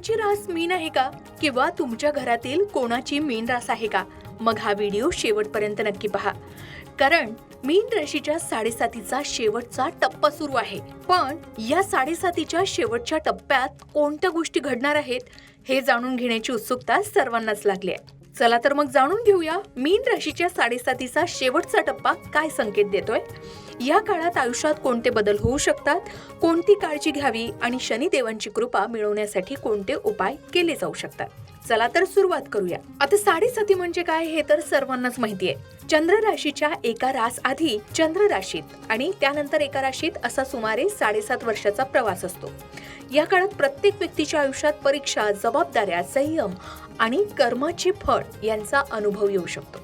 तुमची रास मीन आहे का? किंवा तुमच्या घरातील कोणाची मीन रास आहे का? मग हा व्हिडिओ शेवटपर्यंत नक्की पहा, कारण मीन राशीच्या 7.5चा शेवटचा टप्पा सुरू आहे. पण या 7.5च्या शेवटच्या टप्प्यात कोणत्या गोष्टी घडणार आहेत हे जाणून घेण्याची उत्सुकता सर्वांनाच लागली आहे. चला तर मग जाणून घेऊया मीन राशीच्या 7.5चा शेवटचा टप्पा काय संकेत देतोय. या काळात आयुष्यात कोणते बदल होऊ शकतात, कोणती काळजी घ्यावी आणि शनिदेवांची कृपा मिळवण्यासाठी कोणते उपाय केले जाऊ शकतात. चला तर सुरुवात करूया. आता 7.5 म्हणजे काय हे तर सर्वांनाच माहिती आहे. चंद्र राशीच्या एका रास आधी चंद्र राशीत आणि त्यानंतर एका राशीत असा सुमारे 7.5 वर्षाचा प्रवास असतो. या काळात प्रत्येक व्यक्तीच्या आयुष्यात परीक्षा, जबाबदाऱ्या, संयम आणि कर्माचे फळ यांचा अनुभव येऊ शकतो.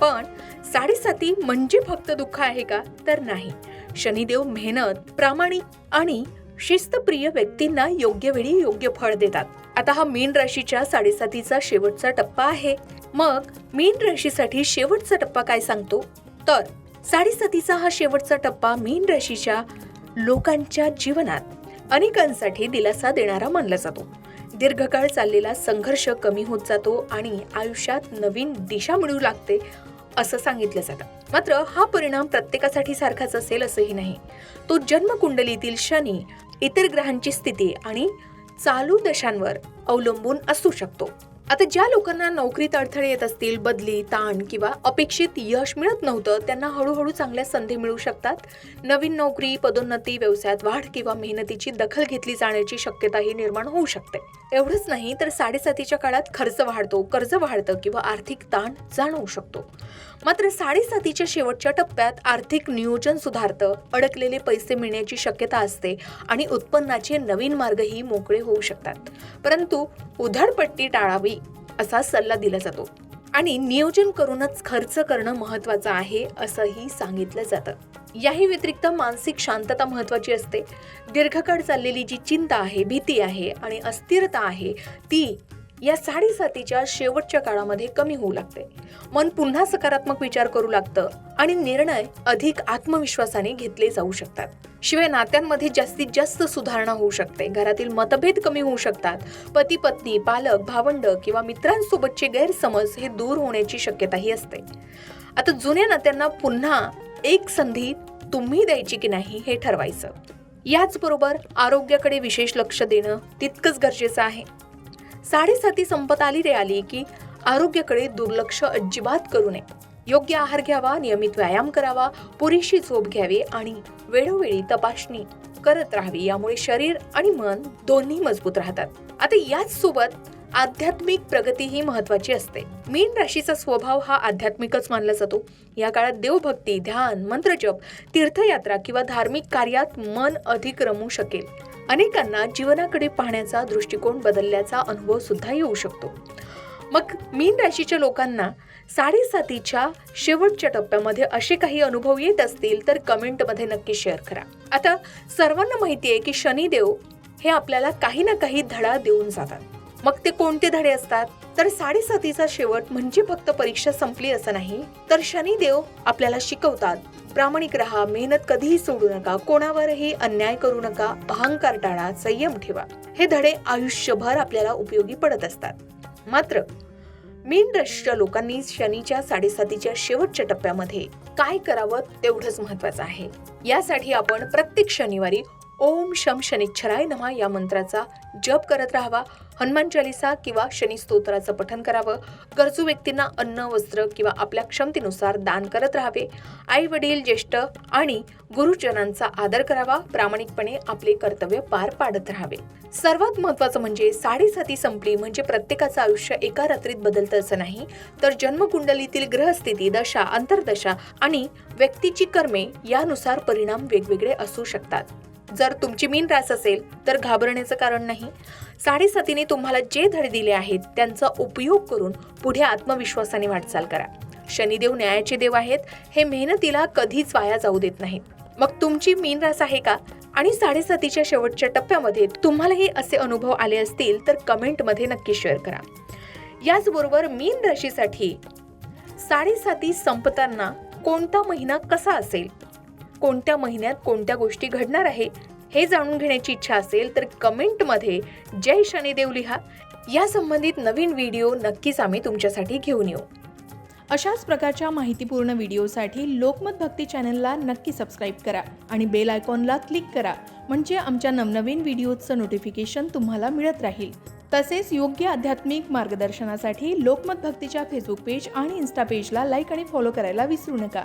पण 7.5 म्हणजे फक्त दुःख आहे का? तर नाही. शनिदेव मेहनत, प्रामाणिक आणि शिस्तप्रिय व्यक्तींना योग्य वेळी योग्य फळ देतात. आता हा मीन राशीच्या 7.5चा शेवटचा टप्पा आहे. मग मीन राशीसाठी शेवटचा टप्पा काय सांगतो? तर 7.5चा हा शेवटचा टप्पा मीन राशीच्या लोकांच्या जीवनात अनेकांसाठी दिलासा देणारा मानला जातो. दीर्घकाळ चाललेला संघर्ष कमी होत जातो आणि आयुष्यात नवीन दिशा मिळू लागते असं सांगितलं जातं. मात्र हा परिणाम प्रत्येकासाठी सारखाच असेल असंही नाही. तो जन्मकुंडलीतील शनी, इतर ग्रहांची स्थिती आणि चालू दशांवर अवलंबून असू शकतो. आता ज्या लोकांना नोकरीत अडथळे येत असतील, बदली, ताण किंवा अपेक्षित यश मिळत नव्हतं, त्यांना हळूहळू चांगल्या संधी मिळू शकतात. नवीन नोकरी, पदोन्नती, व्यवसायात वाढ किंवा मेहनतीची दखल घेतली जाण्याची शक्यताही निर्माण होऊ शकते. एवढंच नाही तर 7.5च्या काळात खर्च वाढतो, कर्ज वाढतं किंवा आर्थिक ताण जाणवू शकतो. मात्र 7.5च्या शेवटच्या टप्प्यात आर्थिक नियोजन सुधारतं, अडकलेले पैसे मिळण्याची शक्यता असते आणि उत्पन्नाचे नवीन मार्गही मोकळे होऊ शकतात. परंतु उधळपट्टी टाळावी असा सल्ला दिला जातो आणि नियोजन करूनच खर्च करणं महत्त्वाचं आहे असंही सांगितलं जातं. याही व्यतिरिक्त मानसिक शांतता महत्त्वाची असते. दीर्घकाळ चाललेली जी चिंता आहे, भीती आहे आणि अस्थिरता आहे ती या 7.5च्या शेवटच्या काळामध्ये कमी होऊ लागते. मन पुन्हा सकारात्मक विचार करू लागतं आणि निर्णय अधिक आत्मविश्वासाने घेतले जाऊ शकतात. शिवाय नात्यांमध्ये जास्तीत जास्त सुधारणा होऊ शकते. घरातील मतभेद कमी होऊ शकतात. पती पत्नी, पालक, भावंड किंवा मित्रांसोबतचे गैरसमज हे दूर होण्याची शक्यताही असते. आता जुन्या नात्यांना पुन्हा एक संधी तुम्ही द्यायची की नाही हे ठरवायचं. याचबरोबर आरोग्याकडे विशेष लक्ष देणं तितकंच गरजेचं आहे. 7.5 संपत आली रे आली की आरोग्याकडे दुर्लक्ष अजिबात करू नये. योग्य आहार घ्यावा, नियमित व्यायाम करावा, पुरेशी झोप घ्यावी आणि वेळोवेळी तपासणी करत राहावी. यामुळे शरीर आणि मन दोन्ही मजबूत राहतात. आता याच सोबत आध्यात्मिक प्रगतीही महत्वाची असते. मीन राशीचा स्वभाव हा आध्यात्मिकच मानला जातो. या काळात देवभक्ती, ध्यान, मंत्रजप, तीर्थयात्रा किंवा धार्मिक कार्यात मन अधिक रमू शकेल. अनेकांना जीवनाकडे पाहण्याचा दृष्टिकोन बदलल्याचा अनुभव सुद्धा येऊ शकतो. मग मीन राशीच्या लोकांना 7.5च्या शेवटच्या टप्प्यामध्ये असे काही अनुभव येत असतील तर कमेंटमध्ये नक्की शेअर करा. आता सर्वांना माहिती आहे की शनिदेव हे आपल्याला काही ना काही धडा देऊन जातात. मग ते कोणते धडे असतात? तर 7.5चा शेवट म्हणजे फक्त परीक्षा संपली असं नाही, तर शनिदेव आपल्याला शिकवतात, प्रामाणिक राहा, मेहनत कधीही सोडू नका, कोणावरही अन्याय करू नका, अहंकार टाळा, संयम ठेवा. हे धडे आयुष्यभर आपल्याला उपयोगी पडत असतात. मात्र मीन राशीच्या लोकांनी शनीच्या 7.5च्या शेवटच्या टप्प्यामध्ये काय करावं तेवढंच महत्वाचं आहे. यासाठी आपण प्रत्येक शनिवारी ओम शम शनिच्छराय नमः या मंत्राचा जप करत राहावा. हनुमान चालीसा किंवा शनी स्तोत्राचं पठण करावं. गरजू व्यक्तींना अन्न, वस्त्र किंवा आपल्या क्षमतेनुसार दान करत राहावे. आई वडील, ज्येष्ठ आणि गुरुजनांचा आदर करावा. प्रामाणिकपणे आपले कर्तव्य पार पाडत राहावे. सर्वात महत्त्वाचं म्हणजे 7.5 संपली म्हणजे प्रत्येकाचं आयुष्य एका रात्रीत बदलतं असं नाही, तर जन्मकुंडलीतील ग्रहस्थिती, दशा, अंतर्दशा आणि व्यक्तीची कर्मे यानुसार परिणाम वेगवेगळे असू शकतात. जर तुमची मीन रास असेल तर घाबरण्याचं कारण नाही. 7.5ने तुम्हाला जे धडे दिले आहेत त्यांचा उपयोग करून पुढे आत्मविश्वासाने वाटचाल करा. शनिदेव न्यायाचे देव आहेत. हे मेहनतीला कधीच वाया जाऊ देत नाहीत. मग तुमची मीन रास आहे का? आणि 7.5च्या शेवटच्या टप्प्यामध्ये तुम्हालाही असे अनुभव आले असतील तर कमेंटमध्ये नक्की शेअर करा. याचबरोबर मीन राशीसाठी 7.5 संपताना कोणता महिना कसा असेल, कोणत्या महिन्यात कोणत्या गोष्टी घडणार आहे हे जाणून घेण्याची इच्छा असेल तर कमेंटमध्ये जय शनिदेव लिहा. या संबंधित नवीन व्हिडिओ नक्कीच आम्ही तुमच्यासाठी घेऊन येऊ. अशाच प्रकारच्या माहितीपूर्ण व्हिडिओसाठी लोकमत भक्ती चॅनलला नक्की सबस्क्राईब करा आणि बेल आयकॉनला क्लिक करा, म्हणजे आमच्या नवनवीन व्हिडिओचं नोटिफिकेशन तुम्हाला मिळत राहील. तसेच योग्य आध्यात्मिक मार्गदर्शनासाठी लोकमत भक्तीच्या फेसबुक पेज आणि इन्स्टा पेजला लाईक आणि फॉलो करायला विसरू नका.